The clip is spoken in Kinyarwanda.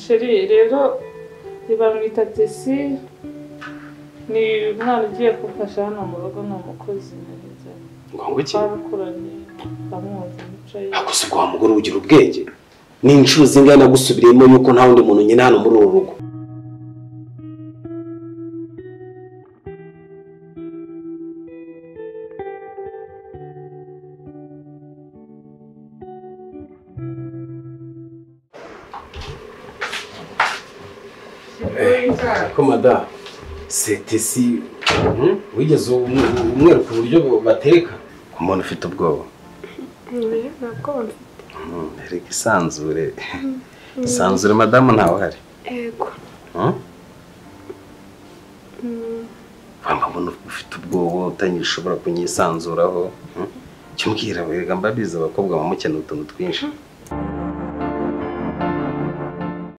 Sheri rero ibamwita Tesi ni umwana ugiye kumfasha hano mu rugo n'umukozi neza. Ngo iki? Barakoranye bamuzi mucaye. Akose kwa mugore ugira ubwenge. Ni inshuro zingahe nagusubiriyemo yuko nta wundi muntu nyine hano muri uru rugo. Komada Tesi wigeze umwe ku buryo bateka umuntu ufite ubwoba ntabwo reka isanzure madamu ntawe uhari yego mbona ufite ubwoba utanyishobora kunyisanzuraho cyumbwira wega mbabizi abakobwa bamukeneye utuntu twinshi